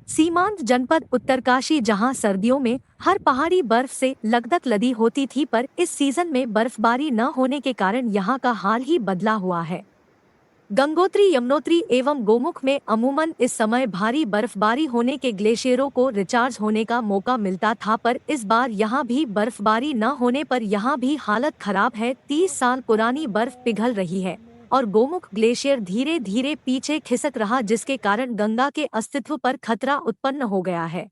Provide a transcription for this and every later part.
सीमांत जनपद उत्तरकाशी जहां सर्दियों में हर पहाड़ी बर्फ से लकदक लदी होती थी, पर इस सीजन में बर्फबारी न होने के कारण यहां का हाल ही बदला हुआ है। गंगोत्री, यमुनोत्री एवं गोमुख में अमूमन इस समय भारी बर्फबारी होने के ग्लेशियरों को रिचार्ज होने का मौका मिलता था, पर इस बार यहां भी बर्फबारी न होने पर यहां भी हालत खराब है। 30 साल पुरानी बर्फ पिघल रही है और गोमुख ग्लेशियर धीरे धीरे पीछे खिसक रहा, जिसके कारण गंगा के अस्तित्व पर खतरा उत्पन्न हो गया है।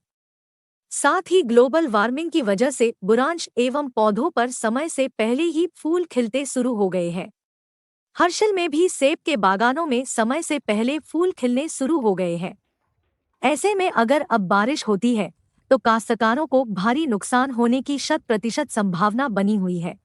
साथ ही ग्लोबल वार्मिंग की वजह से बुरांश एवं पौधों पर समय से पहले ही फूल खिलते शुरू हो गए हैं। हर्षिल में भी सेब के बागानों में समय से पहले फूल खिलने शुरू हो गए हैं। ऐसे में अगर अब बारिश होती है तो काश्तकारों को भारी नुकसान होने की 100% संभावना बनी हुई है।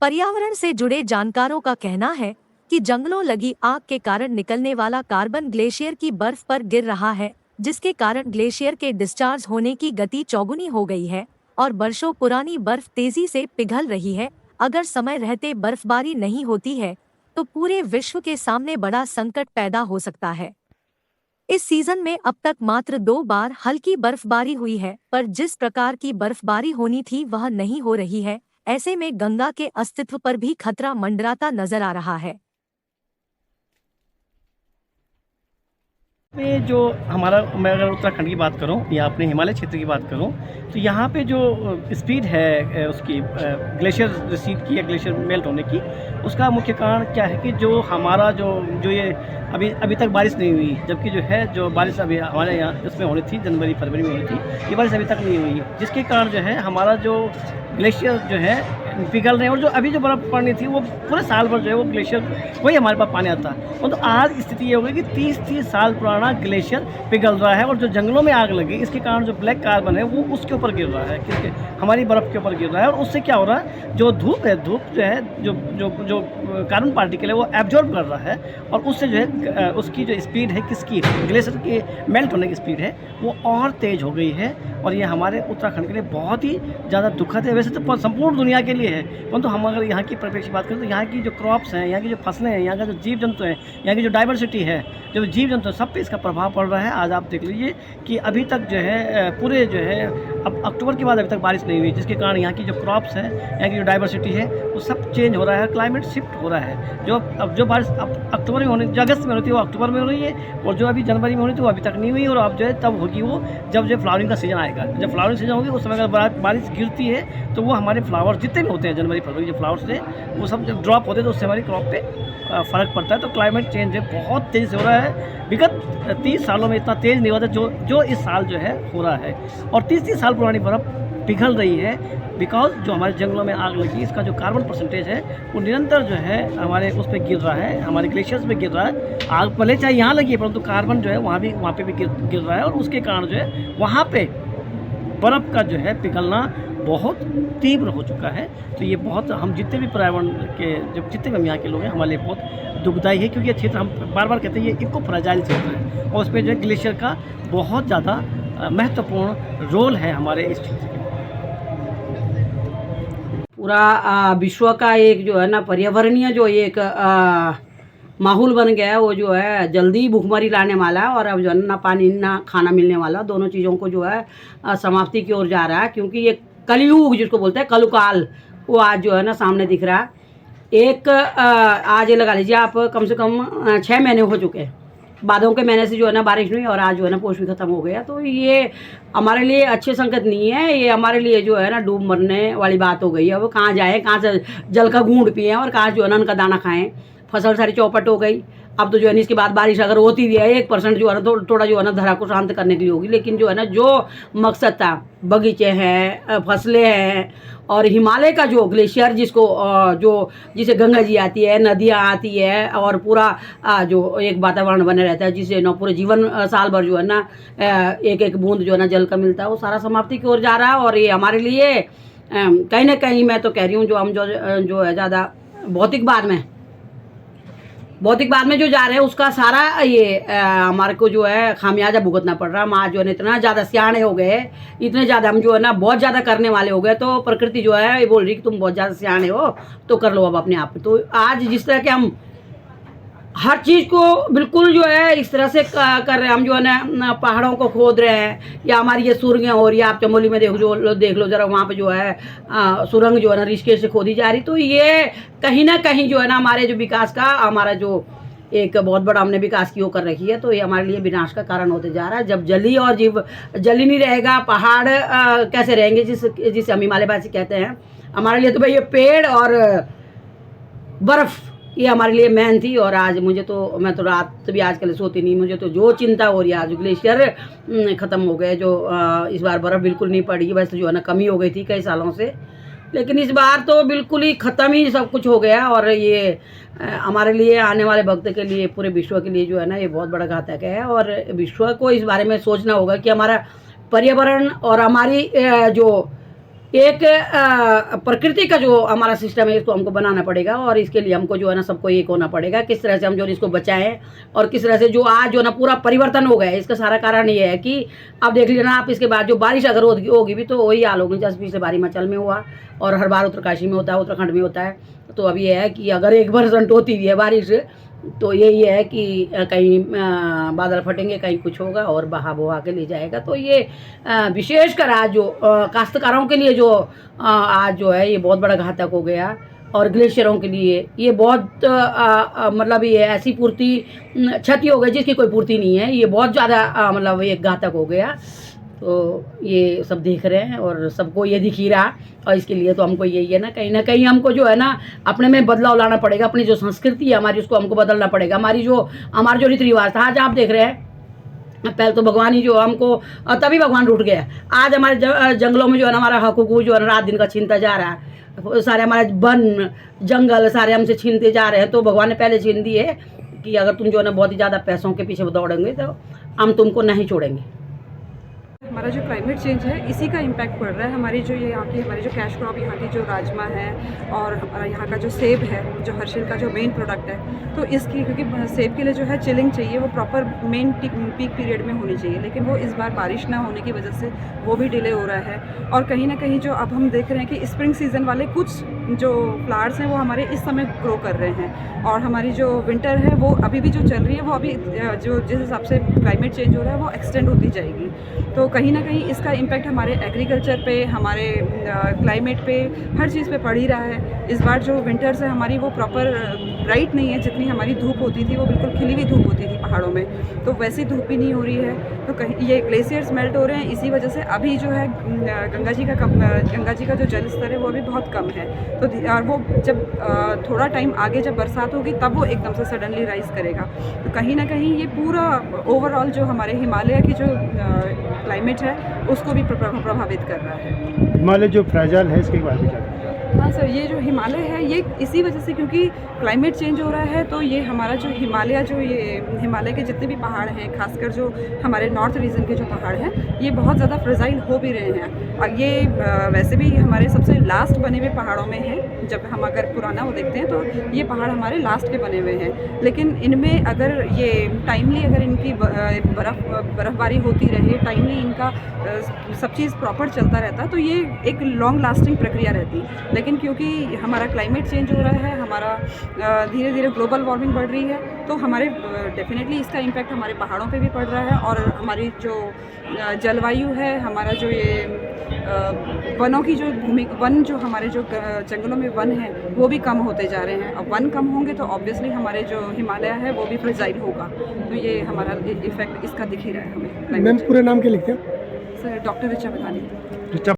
पर्यावरण से जुड़े जानकारों का कहना है कि जंगलों लगी आग के कारण निकलने वाला कार्बन ग्लेशियर की बर्फ पर गिर रहा है, जिसके कारण ग्लेशियर के डिस्चार्ज होने की गति चौगुनी हो गई है और वर्षों पुरानी बर्फ तेजी से पिघल रही है। अगर समय रहते बर्फबारी नहीं होती है तो पूरे विश्व के सामने बड़ा संकट पैदा हो सकता है। इस सीजन में अब तक मात्र 2 बार हल्की बर्फबारी हुई है, पर जिस प्रकार की बर्फबारी होनी थी वह नहीं हो रही है। ऐसे में गंगा के अस्तित्व पर भी खतरा मंडराता नजर आ रहा है। पे जो हमारा, मैं अगर उत्तराखंड की बात करूं या अपने हिमालय क्षेत्र की बात करूं, तो यहाँ पे जो स्पीड है उसकी ग्लेशियर रिसीड की या ग्लेशियर मेल्ट होने की, उसका मुख्य कारण क्या है कि जो हमारा जो ये अभी तक बारिश नहीं हुई, जबकि जो है जो बारिश अभी हमारे यहाँ इसमें होनी थी, जनवरी फरवरी में होनी थी, ये बारिश अभी तक नहीं हुई, जिसके कारण जो है हमारा जो ग्लेशियर जो है पिघल रहे हैं। और जो अभी जो बर्फ़ पड़नी थी वो पूरे साल भर जो है वो ग्लेशियर वही हमारे पास पानी आता है। और तो आज स्थिति ये हो गई कि 30-30 साल पुराना ग्लेशियर पिघल रहा है और जो जंगलों में आग लगी इसके कारण जो ब्लैक कार्बन है वो उसके ऊपर गिर रहा है, किसके, हमारी बर्फ़ के ऊपर गिर रहा है। और उससे क्या हो रहा है, जो धूप है, धूप जो है जो जो जो कार्बन पार्टिकल है वो एब्जॉर्ब कर रहा है और उससे जो है उसकी जो स्पीड है, किसकी, ग्लेशियर की मेल्ट होने की स्पीड है वो और तेज़ हो गई है। और ये हमारे उत्तराखंड के लिए बहुत ही ज़्यादा दुखद है। वैसे तो संपूर्ण दुनिया के लिए है, परंतु हम अगर यहाँ की परिप्रेक्ष्य की बात करें तो यहाँ की जो क्रॉप्स हैं, यहाँ की जो फसलें हैं, यहाँ का जो जीव जंतु हैं, यहाँ की जो डाइवर्सिटी है, जो जीव जंतु हैं, सब पे इसका प्रभाव पड़ रहा है। आज आप देख लीजिए कि अभी तक जो है पूरे जो है अब अक्टूबर के बाद अभी तक बारिश नहीं हुई, जिसके कारण यहाँ की जो क्रॉप्स हैं, यहाँ की जो डाइवर्सिटी है वो सब चेंज हो रहा है, क्लाइमेट शिफ्ट हो रहा है। जो बारिश अब अक्टूबर में होनी, जो अगस्त में होती है वो अक्टूबर में हो रही है, और जो अभी जनवरी में होनी थी वो अभी तक नहीं हुई। और अब जो है तब होगी वो जब जो फ्लावरिंग का सीज़न आएगा। जब फ्लावरिंग सीजन होगी उस समय अगर बारिश गिरती है तो वो हमारे फ्लावर्स जितने भी होते हैं जनवरी फरवरी जो फ्लावर्स थे वो सब जब ड्रॉप होते हैं तो उससे हमारी क्रॉप पे फ़र्क पड़ता है। तो क्लाइमेट चेंज है बहुत तेज़ी से हो रहा है। विगत 30 सालों में इतना तेज़ नहीं हुआ था जो इस साल जो है हो रहा है। और 30-30 साल पुरानी बर्फ़ पिघल रही है बिकॉज जो हमारे जंगलों में आग लगी, इसका जो कार्बन परसेंटेज है वो निरंतर जो है हमारे उस पर गिर रहा है, हमारे ग्लेशियर्स पे गिर रहा है। आग भले चाहे यहाँ लगी है परंतु कार्बन जो है वहाँ पे भी गिर रहा है और उसके कारण जो है वहाँ पे बर्फ़ का जो है पिघलना बहुत तीव्र हो चुका है। तो ये बहुत, हम जितने भी पर्यावरण के जितने भी हम यहाँ के लोग हैं हमारे लिए बहुत दुखदायी है, क्योंकि ये क्षेत्र हम बार बार कहते हैं ये इको फ्रेजाइल क्षेत्र है और उसमें जो है ग्लेशियर का बहुत ज़्यादा महत्वपूर्ण रोल है हमारे इस क्षेत्र के। पूरा विश्व का एक जो है ना पर्यावरणीय जो एक माहौल बन गया है वो जो है जल्दी भूखमरी लाने वाला है। और अब जो है ना पानी ना खाना मिलने वाला, दोनों चीज़ों को जो है समाप्ति की ओर जा रहा है, क्योंकि ये कलयुग जिसको बोलते हैं कलुकाल वो आज जो है ना सामने दिख रहा है। एक आज ये लगा लीजिए आप कम से कम 6 महीने हो चुके हैं, बादों के महीने से जो है ना बारिश नहीं, और आज जो है ना पोष भी ख़त्म हो गया। तो ये हमारे लिए अच्छे संकेत नहीं है, ये हमारे लिए जो है ना डूब मरने वाली बात हो गई है। अब कहाँ जाए, कहाँ से जल का घूंट पिए और कहाँ जो है ना उनका दाना खाएं। फसल सारी चौपट हो गई। अब तो जो है ना इसके बाद बारिश अगर होती भी है 1% जो है ना थोड़ा जो है ना धरा को शांत करने के लिए होगी, लेकिन जो है ना जो मकसद था, बगीचे हैं, फसलें हैं और हिमालय का जो ग्लेशियर जिसको जिसे गंगा जी आती है, नदियाँ आती है और पूरा जो एक वातावरण बने रहता है जिससे ना पूरे जीवन साल भर जो है ना एक एक बूंद जो है ना जल का मिलता है, वो सारा समाप्ति की ओर जा रहा है। और ये हमारे लिए कहीं ना कहीं मैं तो कह रही हूँ जो हम जो है ज़्यादा भौतिक बाद में जो जा रहे हैं उसका सारा ये हमारे को जो है खामियाजा भुगतना पड़ रहा है। हम आज जो है इतना ज़्यादा सियाने हो गए, इतने ज़्यादा हम जो है ना बहुत ज़्यादा करने वाले हो गए, तो प्रकृति जो है ये बोल रही कि तुम बहुत ज़्यादा सियाने हो तो कर लो अब अपने आप। तो आज जिस तरह के हम हर चीज़ को बिल्कुल जो है इस तरह से कर रहे हैं हम, जो है ना पहाड़ों को खोद रहे हैं, या हमारी ये सुरंगें हो रही है, आप चमोली में देख लो जरा, वहाँ पे जो है सुरंग जो है ना ऋषिकेश से खोदी जा रही। तो ये कहीं ना कहीं जो है ना हमारे जो विकास का, हमारा जो एक बहुत बड़ा हमने विकास की वो कर रखी है, तो ये हमारे लिए विनाश का कारण होते जा रहा है। जब जली और जीव जली नहीं रहेगा, पहाड़ कैसे रहेंगे, जिसे हम हिमालयवासी कहते हैं। हमारे लिए तो भाई ये पेड़ और बर्फ़ ये हमारे लिए मेन थी। और आज मुझे तो, मैं तो रात भी आजकल सोती नहीं, मुझे तो जो चिंता हो रही है, आज ग्लेशियर ख़त्म हो गए, जो इस बार बर्फ़ बिल्कुल नहीं पड़ी। वैसे जो है ना कमी हो गई थी कई सालों से, लेकिन इस बार तो बिल्कुल ही ख़त्म ही सब कुछ हो गया। और ये हमारे लिए, आने वाले वक्त के लिए, पूरे विश्व के लिए जो है ना ये बहुत बड़ा घातक है। और विश्व को इस बारे में सोचना होगा कि हमारा पर्यावरण और हमारी जो एक प्रकृति का जो हमारा सिस्टम है, इसको हमको बनाना पड़ेगा। और इसके लिए हमको जो है ना सबको एक होना पड़ेगा, किस तरह से हम जो इसको बचाएं, और किस तरह से जो आज जो ना पूरा परिवर्तन हो गया है। इसका सारा कारण ये है कि अब देख लेना आप, इसके बाद जो बारिश अगर होगी भी तो वही हाल होगी जैसे पिछले बार हिमाचल में हुआ, और हर बार उत्तरकाशी में होता है, उत्तराखंड में होता है। तो अब ये है कि अगर 1% होती भी है बारिश, तो यही है कि कहीं बादल फटेंगे, कहीं कुछ होगा और बहा बहा के ले जाएगा। तो ये विशेषकर आज जो काश्तकारों के लिए जो आज जो है ये बहुत बड़ा घातक हो गया। और ग्लेशियरों के लिए ये बहुत मतलब ये ऐसी पूर्ति क्षति हो गई जिसकी कोई पूर्ति नहीं है। ये बहुत ज़्यादा मतलब ये घातक हो गया। तो ये सब देख रहे हैं और सबको ये दिख ही रहा। और इसके लिए तो हमको यही है ना कहीं हमको जो है ना अपने में बदलाव लाना पड़ेगा। अपनी जो संस्कृति है हमारी, उसको हमको बदलना पड़ेगा। हमारा जो रीति रिवाज था, आज आप देख रहे हैं, पहले तो भगवान ही जो हमको, तभी भगवान रूठ गया। आज हमारे जंगलों में जो है ना हमारा हक हुकूक जो है रात दिन का छीनता जा रहा है। सारे हमारे वन जंगल सारे हमसे छीनते जा रहे हैं। तो भगवान ने पहले छीन दिए कि अगर तुम जो है ना बहुत ही ज़्यादा पैसों के पीछे दौड़ेंगे तो हम तुमको नहीं छोड़ेंगे। हमारा जो क्लाइमेट चेंज है इसी का इम्पैक्ट पड़ रहा है। हमारी जो ये यहाँ की हमारी जो कैश क्रॉप, यहाँ की जो राजमा है और हमारा यहाँ का जो सेब है, जो हर्षिल का जो मेन प्रोडक्ट है, तो इसकी क्योंकि सेब के लिए जो है चिलिंग चाहिए, वो प्रॉपर मेन पीक पीरियड में होनी चाहिए, लेकिन वो इस बार बारिश ना होने की वजह से वो भी डिले हो रहा है। और कहीं ना कहीं जो अब हम देख रहे हैं कि स्प्रिंग सीज़न वाले कुछ जो फ्लावर्स हैं वो हमारे इस समय ग्रो कर रहे हैं। और हमारी जो विंटर है वो अभी भी जो चल रही है, वो अभी जो जिस हिसाब से क्लाइमेट चेंज हो रहा है वो एक्सटेंड होती जाएगी। तो कहीं ना कहीं इसका इम्पैक्ट हमारे एग्रीकल्चर पे, हमारे क्लाइमेट पे, हर चीज़ पे पड़ ही रहा है। इस बार जो विंटर्स है हमारी वो प्रॉपर ब्राइट नहीं है। जितनी हमारी धूप होती थी वो बिल्कुल खिली हुई धूप होती थी पहाड़ों में, तो वैसी धूप भी नहीं हो रही है। तो कहीं ये ग्लेशियर्स मेल्ट हो रहे हैं, इसी वजह से अभी जो है गंगा जी का जो जल स्तर है वो अभी बहुत कम है। तो और वो जब थोड़ा टाइम आगे जब बरसात होगी तब वो एकदम से सडनली राइज करेगा। तो कहीं ना कहीं ये पूरा ओवरऑल जो हमारे हिमालय की जो क्लाइमेट है उसको भी प्रभावित कर रहा है। हिमालय जो फ्रेजाइल है इसके बारे में क्या? हाँ सर, ये जो हिमालय है ये इसी वजह से, क्योंकि क्लाइमेट चेंज हो रहा है, तो ये हमारा जो हिमालय के जितने भी पहाड़ हैं, खासकर जो हमारे नॉर्थ रीजन के जो पहाड़ हैं, ये बहुत ज़्यादा फ्रेजाइल हो भी रहे हैं। और ये वैसे भी हमारे सबसे लास्ट बने हुए पहाड़ों में हैं। जब हम अगर पुराना वो देखते हैं तो ये पहाड़ हमारे लास्ट के बने हुए हैं। लेकिन इनमें अगर ये टाइमली अगर इनकी बर्फ़बारी होती रहे, टाइमली इनका सब चीज़ प्रॉपर चलता रहता, तो ये एक लॉन्ग लास्टिंग प्रक्रिया रहती। लेकिन क्योंकि हमारा क्लाइमेट चेंज हो रहा है, हमारा धीरे धीरे ग्लोबल वार्मिंग बढ़ रही है, तो हमारे डेफिनेटली इसका इम्पैक्ट हमारे पहाड़ों पे भी पड़ रहा है। और हमारी जो जलवायु है, हमारा जो ये वनों की जो वन जो हमारे जो जंगलों में वन है वो भी कम होते जा रहे हैं। अब वन कम होंगे तो ऑब्वियसली हमारे जो हिमालय है वो भी फ्रेजाइल होगा। तो ये हमारा इफेक्ट इसका दिख ही रहा है हमें। मैम पूरे नाम क्या लिखते हैं? सर, डॉक्टर ऋचा बधानी।